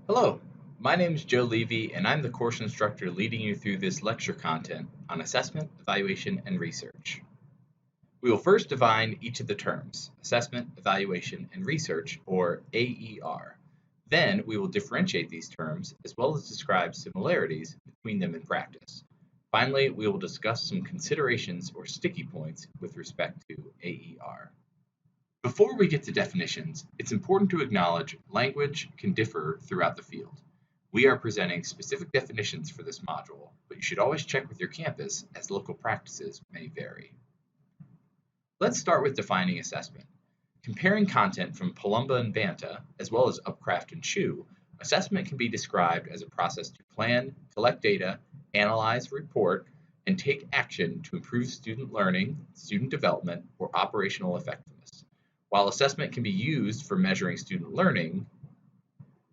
Hello, my name is Joe Levy, and I'm the course instructor leading you through this lecture content on assessment, evaluation, and research. We will first define each of the terms, assessment, evaluation, and research, or AER. Then we will differentiate these terms as well as describe similarities between them in practice. Finally, we will discuss some considerations or sticky points with respect to AER. Before we get to definitions, it's important to acknowledge language can differ throughout the field. We are presenting specific definitions for this module, but you should always check with your campus as local practices may vary. Let's start with defining assessment. Comparing content from Palumba and Banta, as well as Upcraft and Chu, assessment can be described as a process to plan, collect data, analyze, report, and take action to improve student learning, student development, or operational effectiveness. While assessment can be used for measuring student learning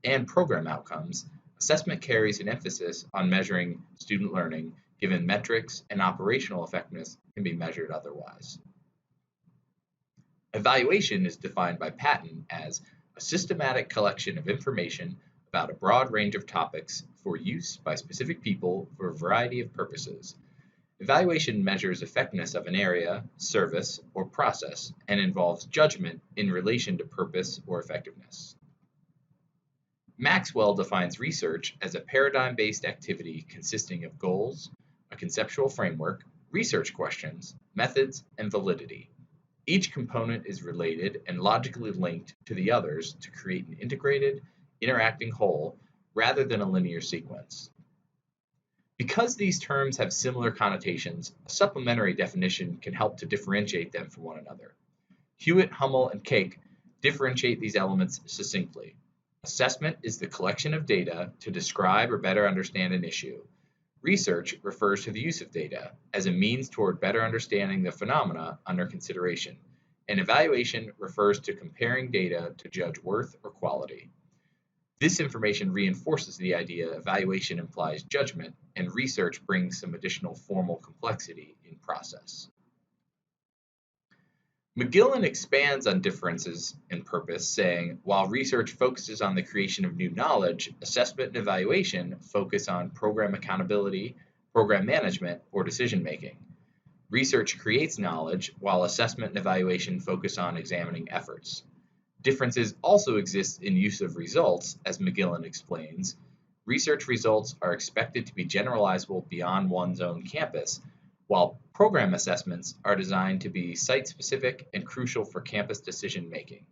and program outcomes, assessment carries an emphasis on measuring student learning, given metrics and operational effectiveness can be measured otherwise. Evaluation is defined by Patton as a systematic collection of information about a broad range of topics for use by specific people for a variety of purposes. Evaluation measures effectiveness of an area, service, or process and involves judgment in relation to purpose or effectiveness. Maxwell defines research as a paradigm-based activity consisting of goals, a conceptual framework, research questions, methods, and validity. Each component is related and logically linked to the others to create an integrated, interacting whole rather than a linear sequence. Because these terms have similar connotations, a supplementary definition can help to differentiate them from one another. Hewitt, Hummel, and Cake differentiate these elements succinctly. Assessment is the collection of data to describe or better understand an issue. Research refers to the use of data as a means toward better understanding the phenomena under consideration, and evaluation refers to comparing data to judge worth or quality. This information reinforces the idea evaluation implies judgment, and research brings some additional formal complexity in process. McGillen expands on differences in purpose, saying, while research focuses on the creation of new knowledge, assessment and evaluation focus on program accountability, program management, or decision making. Research creates knowledge, while assessment and evaluation focus on examining efforts. Differences also exist in use of results, as McGillen explains. Research results are expected to be generalizable beyond one's own campus, while program assessments are designed to be site-specific and crucial for campus decision-making.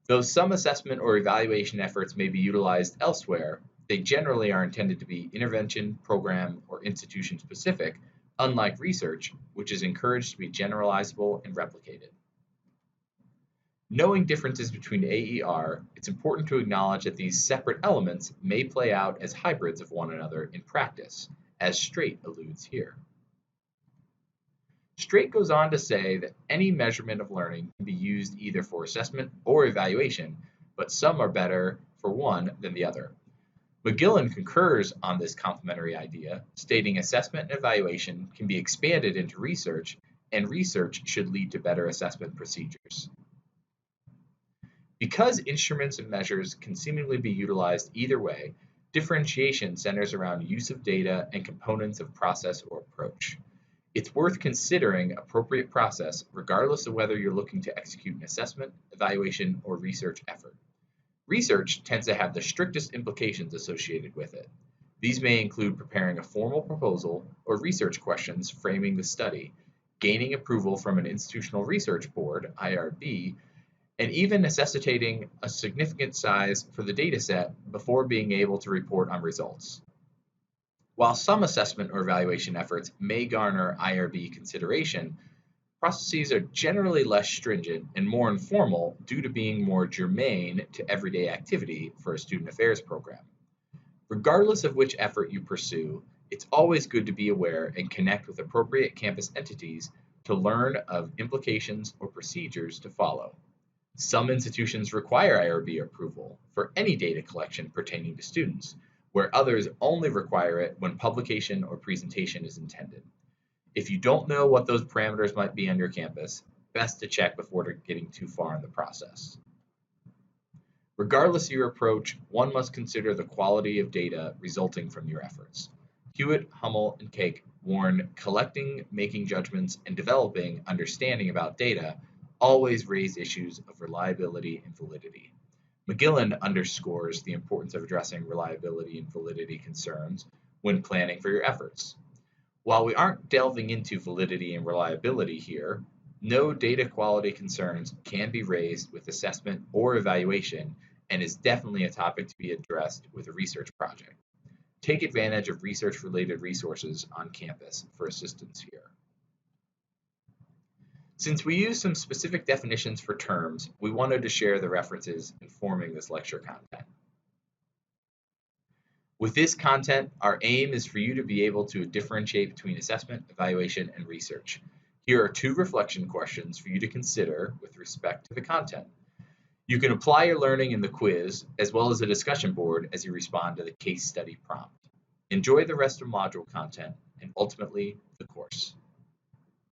Though some assessment or evaluation efforts may be utilized elsewhere, they generally are intended to be intervention, program, or institution-specific, unlike research, which is encouraged to be generalizable and replicated. Knowing differences between AER, it's important to acknowledge that these separate elements may play out as hybrids of one another in practice, as Straight alludes here. Straight goes on to say that any measurement of learning can be used either for assessment or evaluation, but some are better for one than the other. McGillen concurs on this complementary idea, stating assessment and evaluation can be expanded into research, and research should lead to better assessment procedures. Because instruments and measures can seemingly be utilized either way, differentiation centers around use of data and components of process or approach. It's worth considering appropriate process regardless of whether you're looking to execute an assessment, evaluation, or research effort. Research tends to have the strictest implications associated with it. These may include preparing a formal proposal or research questions framing the study, gaining approval from an institutional research board, IRB, and even necessitating a significant size for the dataset before being able to report on results. While some assessment or evaluation efforts may garner IRB consideration, processes are generally less stringent and more informal due to being more germane to everyday activity for a student affairs program. Regardless of which effort you pursue, it's always good to be aware and connect with appropriate campus entities to learn of implications or procedures to follow. Some institutions require IRB approval for any data collection pertaining to students, where others only require it when publication or presentation is intended. If you don't know what those parameters might be on your campus, best to check before getting too far in the process. Regardless of your approach, one must consider the quality of data resulting from your efforts. Hewitt, Hummel, and Cake warn collecting, making judgments, and developing understanding about data always raise issues of reliability and validity. McGillen underscores the importance of addressing reliability and validity concerns when planning for your efforts. While we aren't delving into validity and reliability here, no data quality concerns can be raised with assessment or evaluation and is definitely a topic to be addressed with a research project. Take advantage of research-related resources on campus for assistance here. Since we use some specific definitions for terms, we wanted to share the references informing this lecture content. With this content, our aim is for you to be able to differentiate between assessment, evaluation, and research. Here are 2 reflection questions for you to consider with respect to the content. You can apply your learning in the quiz, as well as a discussion board as you respond to the case study prompt. Enjoy the rest of module content, and ultimately, the course.